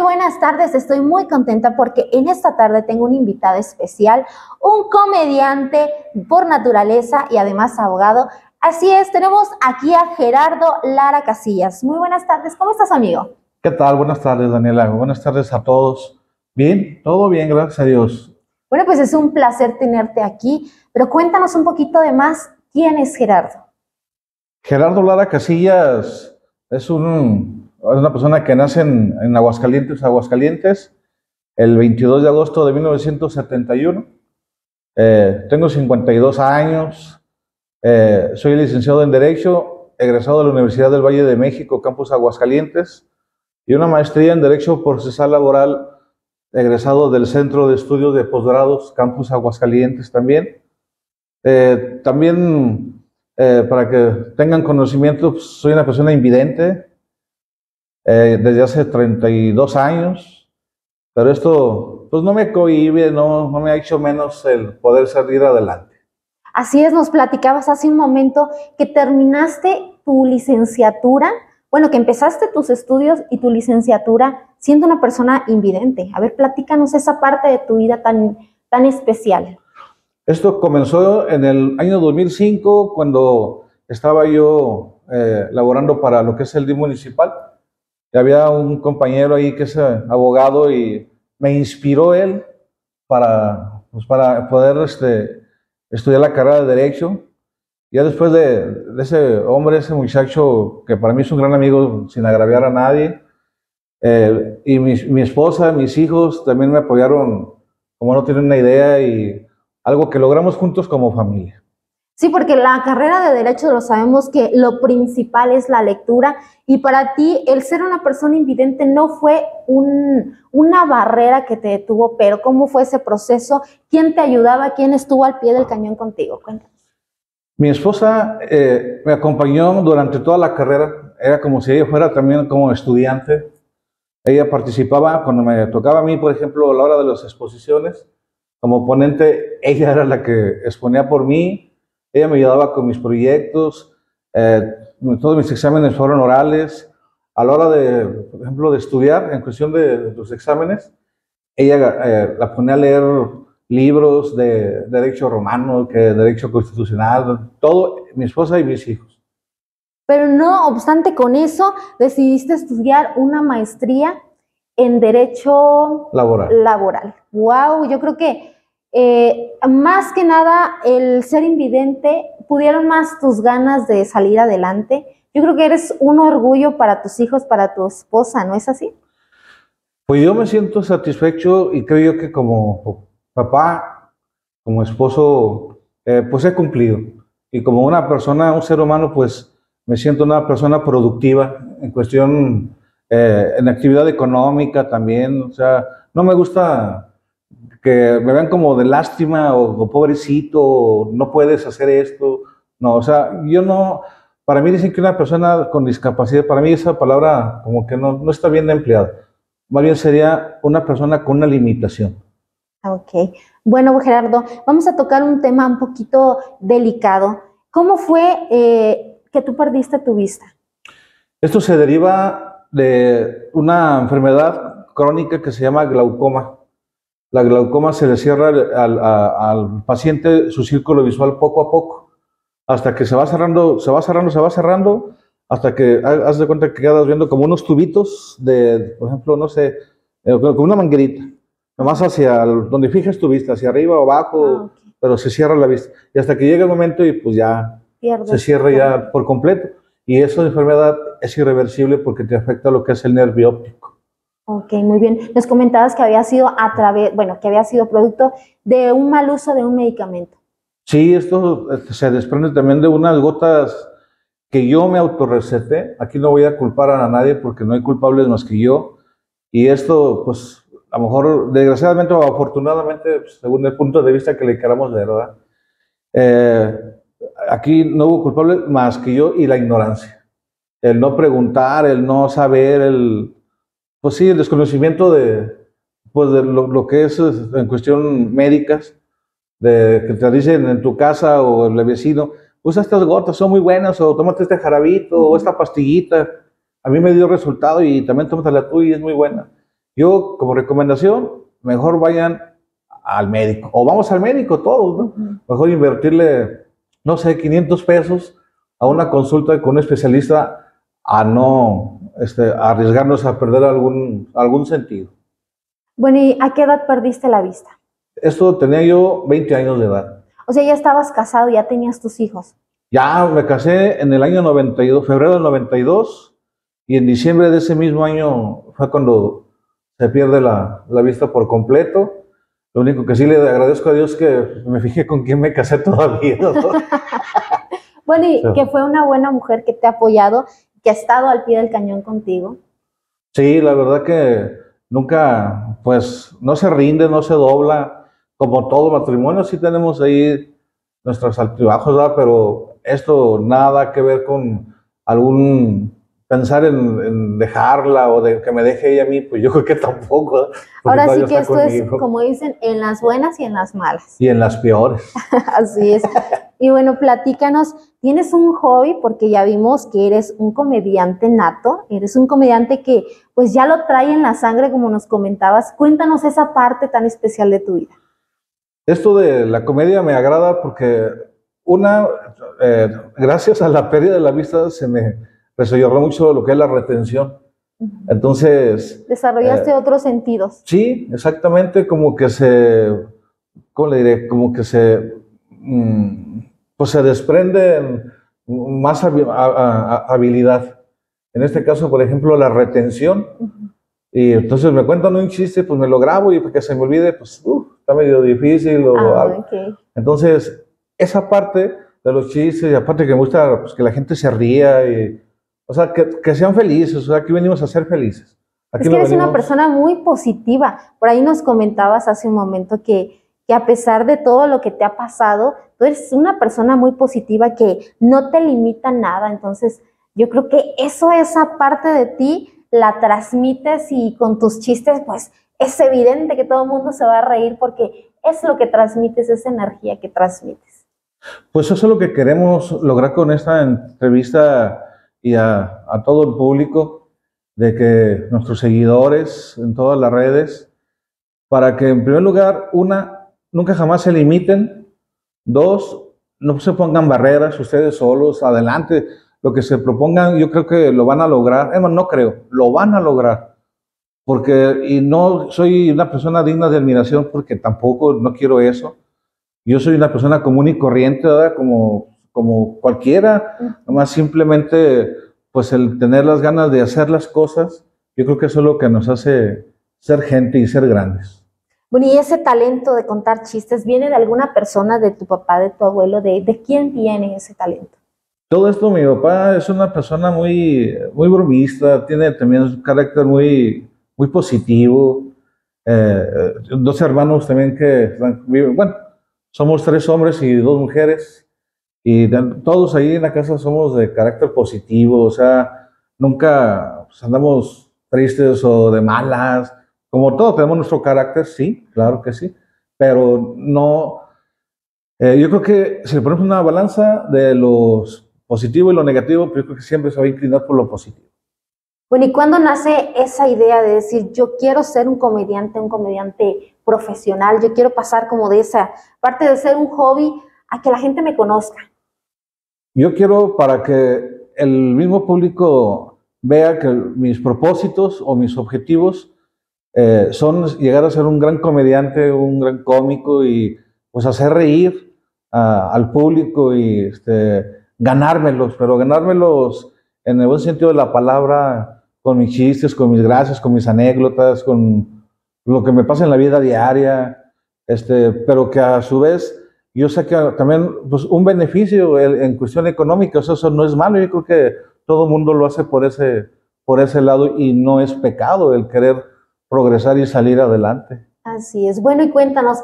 buenas tardes. Estoy muy contenta porque en esta tarde tengo un invitado especial, un comediante por naturaleza y además abogado. Así es, tenemos aquí a Gerardo Lara Casillas. Muy buenas tardes. ¿Cómo estás, amigo? ¿Qué tal? Buenas tardes, Daniela. Buenas tardes a todos. Bien, todo bien, gracias a Dios. Bueno, pues es un placer tenerte aquí, pero cuéntanos un poquito de más. ¿Quién es Gerardo? Gerardo Lara Casillas es una persona que nace en Aguascalientes, el 22 de agosto de 1971. Tengo 52 años, soy licenciado en Derecho, egresado de la Universidad del Valle de México, campus Aguascalientes, y una maestría en Derecho Procesal Laboral, egresado del Centro de Estudios de Posgrados, campus Aguascalientes también. Para que tengan conocimiento, pues, soy una persona invidente desde hace 32 años, pero esto pues no me cohíbe, no me ha hecho menos el poder salir adelante. Así es, nos platicabas hace un momento que terminaste tu licenciatura, bueno, que empezaste tus estudios y tu licenciatura siendo una persona invidente. A ver, platícanos esa parte de tu vida tan especial. Esto comenzó en el año 2005, cuando estaba yo laborando para lo que es el DIF municipal. Y había un compañero ahí que es abogado y me inspiró él para poder estudiar la carrera de Derecho. Ya después de ese hombre, ese muchacho, que para mí es un gran amigo sin agraviar a nadie, y mi esposa, mis hijos también me apoyaron, como no tienen una idea, y algo que logramos juntos como familia. Sí, porque la carrera de Derecho lo sabemos que lo principal es la lectura, y para ti el ser una persona invidente no fue una barrera que te detuvo, pero ¿cómo fue ese proceso? ¿Quién te ayudaba? ¿Quién estuvo al pie del cañón contigo? Cuéntanos. Mi esposa me acompañó durante toda la carrera, era como si ella fuera también como estudiante. Ella participaba cuando me tocaba a mí, por ejemplo, a la hora de las exposiciones. Como ponente, ella era la que exponía por mí, ella me ayudaba con mis proyectos, todos mis exámenes fueron orales. A la hora de, por ejemplo, de estudiar, en cuestión de los exámenes, ella la ponía a leer libros de derecho romano, que derecho constitucional, todo, mi esposa y mis hijos. Pero no obstante con eso, decidiste estudiar una maestría en Derecho Laboral. Wow, yo creo que más que nada el ser invidente pudieron más tus ganas de salir adelante. Yo creo que eres un orgullo para tus hijos, para tu esposa, ¿no es así? Pues yo me siento satisfecho y creo yo que como papá, como esposo, pues he cumplido. Y como una persona, un ser humano, pues me siento una persona productiva en cuestión, en actividad económica también. O sea, no me gusta que me vean como de lástima o pobrecito, o no puedes hacer esto. No, o sea, yo no, para mí dicen que una persona con discapacidad, para mí esa palabra como que no está bien empleada. Más bien sería una persona con una limitación. Ok. Bueno, Gerardo, vamos a tocar un tema un poquito delicado. ¿Cómo fue que tú perdiste tu vista? Esto se deriva de una enfermedad crónica que se llama glaucoma. La glaucoma se le cierra al paciente su círculo visual poco a poco, hasta que se va cerrando, hasta que haz de cuenta que quedas viendo como unos tubitos de, por ejemplo, no sé, como una manguerita, nomás hacia donde fijas tu vista, hacia arriba o abajo, okay, pero se cierra la vista. Y hasta que llega el momento y pues ya se cierra ya por completo. Y esa enfermedad es irreversible porque te afecta lo que es el nervio óptico. Ok, muy bien. Nos comentabas que había sido que había sido producto de un mal uso de un medicamento. Sí, esto se desprende también de unas gotas que yo me autorreceté. Aquí no voy a culpar a nadie porque no hay culpables más que yo. Y esto, pues, a lo mejor, desgraciadamente o afortunadamente, según el punto de vista que le queramos ver, ¿verdad? Aquí no hubo culpable más que yo y la ignorancia. El no preguntar, el no saber, pues sí, el desconocimiento pues de lo que es en cuestión médicas, de que te dicen en tu casa o el vecino, usa estas gotas, son muy buenas, o tómate este jarabito, o esta pastillita. A mí me dio resultado y también tómate la tuya y es muy buena. Yo, como recomendación, mejor vayan al médico, o vamos al médico todos, ¿no? Mejor invertirle, no sé, 500 pesos a una consulta con un especialista a no arriesgarnos a perder algún sentido. Bueno, ¿y a qué edad perdiste la vista? Esto tenía yo 20 años de edad. O sea, ya estabas casado, ya tenías tus hijos. Ya me casé en el año 92, febrero del 92, y en diciembre de ese mismo año fue cuando se pierde la vista por completo. Lo único que sí le agradezco a Dios que me fijé con quién me casé todavía, ¿no? Bueno, y que fue una buena mujer que te ha apoyado, que ha estado al pie del cañón contigo. Sí, la verdad que nunca, pues, no se rinde, no se dobla. Como todo matrimonio, sí tenemos ahí nuestros altibajos, ¿verdad? Pero esto nada que ver con pensar en dejarla o de que me deje ella a mí, pues yo creo que tampoco. Ahora sí que esto es, como dicen, en las buenas y en las malas. Y en las peores. Así es. Y bueno, platícanos, ¿tienes un hobby? Porque ya vimos que eres un comediante nato, eres un comediante que pues ya lo trae en la sangre, como nos comentabas. Cuéntanos esa parte tan especial de tu vida. Esto de la comedia me agrada porque gracias a la pérdida de la vista se me desarrolló mucho lo que es la retención. Entonces... Desarrollaste otros sentidos. Sí, exactamente, como que ¿cómo le diré? Como que pues se desprende más habilidad. En este caso, por ejemplo, la retención. Y entonces me cuentan un chiste, pues me lo grabo y para que se me olvide, pues está medio difícil o algo. Okay. Entonces, esa parte de los chistes, y aparte que me gusta pues, que la gente se ría, o sea, que sean felices, o sea, aquí venimos a ser felices. Aquí es que eres una persona muy positiva. Por ahí nos comentabas hace un momento que a pesar de todo lo que te ha pasado, tú eres una persona muy positiva que no te limita nada. Entonces, yo creo que esa parte de ti la transmites y con tus chistes, pues es evidente que todo el mundo se va a reír porque es lo que transmites, esa energía que transmites. Pues eso es lo que queremos lograr con esta entrevista y a todo el público, de que nuestros seguidores en todas las redes, para que en primer lugar, nunca jamás se limiten, dos, no se pongan barreras ustedes solos, adelante. Lo que se propongan, yo creo que lo van a lograr. No creo, lo van a lograr. Y no soy una persona digna de admiración porque tampoco no quiero eso. Yo soy una persona común y corriente, ¿verdad? Como cualquiera. Nomás simplemente, pues el tener las ganas de hacer las cosas, yo creo que eso es lo que nos hace ser gente y ser grandes. Bueno, y ese talento de contar chistes, ¿viene de alguna persona, de tu papá, de tu abuelo? ¿De quién viene ese talento? Todo esto, mi papá es una persona muy, muy bromista, tiene también un carácter muy, muy positivo. Dos hermanos también que viven, bueno, somos 3 hombres y 2 mujeres, y todos ahí en la casa somos de carácter positivo, o sea, nunca pues, andamos tristes o de malas. Como todos tenemos nuestro carácter, sí, claro que sí, pero no. Yo creo que si le ponemos una balanza de los positivo y lo negativo, pero yo creo que siempre se va a inclinar por lo positivo. Bueno, ¿y cuándo nace esa idea de decir, yo quiero ser un comediante profesional, yo quiero pasar como de esa parte de ser un hobby a que la gente me conozca? Yo quiero para que el mismo público vea que mis propósitos o mis objetivos son llegar a ser un gran comediante, un gran cómico y pues hacer reír al público y ganármelos, pero ganármelos en el buen sentido de la palabra, con mis chistes, con mis gracias, con mis anécdotas, con lo que me pasa en la vida diaria, pero que a su vez yo sé que también pues, un beneficio en cuestión económica, o sea, eso no es malo. Yo creo que todo el mundo lo hace por ese lado y no es pecado el querer progresar y salir adelante. Así es. Bueno, y cuéntanos,